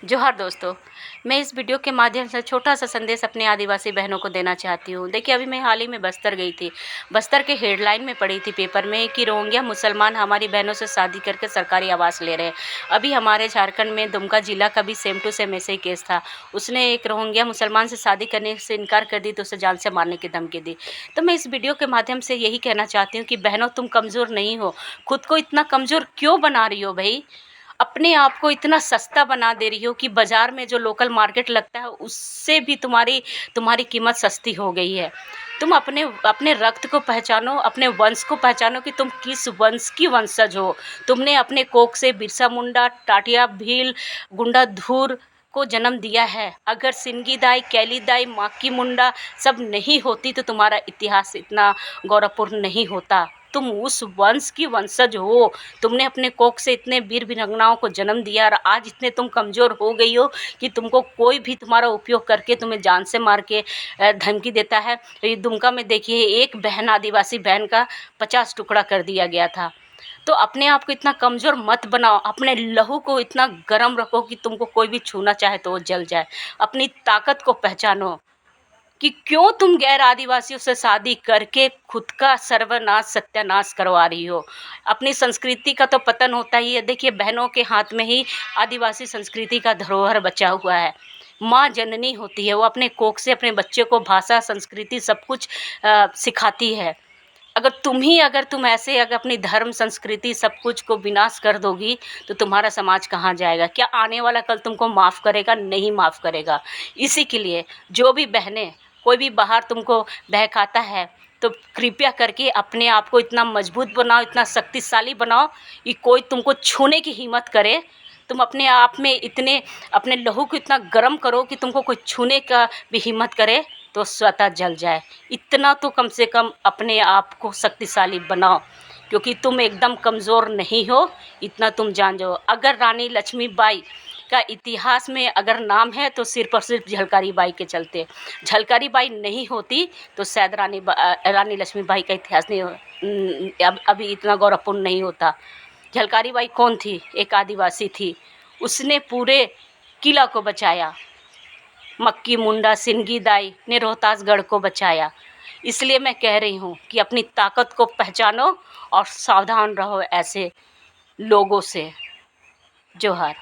जोहार दोस्तों, मैं इस वीडियो के माध्यम से छोटा सा संदेश अपने आदिवासी बहनों को देना चाहती हूँ। देखिए, अभी मैं हाल ही में बस्तर गई थी। बस्तर के हेडलाइन में पढ़ी थी पेपर में कि रोहिंग्या मुसलमान हमारी बहनों से शादी करके सरकारी आवास ले रहे हैं। अभी हमारे झारखंड में दुमका जिला का भी सेम टू सेम ऐसे ही केस था। उसने एक रोहिंग्या मुसलमान से शादी करने से इनकार कर दी तो उसे जान से मारने की धमकी दी। तो मैं इस वीडियो के माध्यम से यही कहना चाहती हूँ कि बहनों, तुम कमज़ोर नहीं हो। खुद को इतना कमज़ोर क्यों बना रही हो भाई? अपने आप को इतना सस्ता बना दे रही हो कि बाज़ार में जो लोकल मार्केट लगता है उससे भी तुम्हारी तुम्हारी कीमत सस्ती हो गई है। तुम अपने अपने रक्त को पहचानो, अपने वंश को पहचानो कि तुम किस वंश की वंशज हो। तुमने अपने कोख से बिरसा मुंडा, टाटिया भील, गुंडा धुर को जन्म दिया है। अगर सिंगी दाई, कैली दाई, माकी मुंडा सब नहीं होती तो तुम्हारा इतिहास इतना गौरवपूर्ण नहीं होता। तुम उस वंश की वंशज हो। तुमने अपने कोख से इतने वीर वीरांगनाओं को जन्म दिया और आज इतने तुम कमज़ोर हो गई हो कि तुमको कोई भी तुम्हारा उपयोग करके तुम्हें जान से मार के धमकी देता है। तो ये दुमका में देखिए, एक बहन, आदिवासी बहन का 50 टुकड़ा कर दिया गया था। तो अपने आप को इतना कमज़ोर मत बनाओ। अपने लहू को इतना गर्म रखो कि तुमको कोई भी छूना चाहे तो वो जल जाए। अपनी ताकत को पहचानो कि क्यों तुम गैर आदिवासियों से शादी करके खुद का सर्वनाश, सत्यानाश करवा रही हो। अपनी संस्कृति का तो पतन होता ही है। देखिए, बहनों के हाथ में ही आदिवासी संस्कृति का धरोहर बचा हुआ है। माँ जननी होती है, वो अपने कोख से अपने बच्चे को भाषा, संस्कृति सब कुछ सिखाती है। अगर तुम ऐसे अगर अपनी धर्म, संस्कृति सब कुछ को विनाश कर दोगी तो तुम्हारा समाज कहाँ जाएगा? क्या आने वाला कल तुमको माफ़ करेगा? नहीं माफ़ करेगा। इसी के लिए जो भी बहनें, कोई भी बाहर तुमको बहकाता है तो कृपया करके अपने आप को इतना मजबूत बनाओ, इतना शक्तिशाली बनाओ कि कोई तुमको छूने की हिम्मत करे। तुम अपने आप में इतने अपने लहू को इतना गर्म करो कि तुमको कोई छूने का भी हिम्मत करे तो स्वतः जल जाए। इतना तो कम से कम अपने आप को शक्तिशाली बनाओ, क्योंकि तुम एकदम कमज़ोर नहीं हो। इतना तुम जान जाओ। अगर रानी लक्ष्मीबाई का इतिहास में अगर नाम है तो सिर्फ और सिर्फ झलकारी बाई के चलते। झलकारी बाई नहीं होती तो शायद रानी लक्ष्मीबाई का इतिहास नहीं अभी इतना गौरवपूर्ण नहीं होता। झलकारी बाई कौन थी? एक आदिवासी थी। उसने पूरे किला को बचाया। मक्की मुंडा, सिंगी दाई ने रोहतासगढ़ को बचाया। इसलिए मैं कह रही हूँ कि अपनी ताकत को पहचानो और सावधान रहो ऐसे लोगों से। जोहार।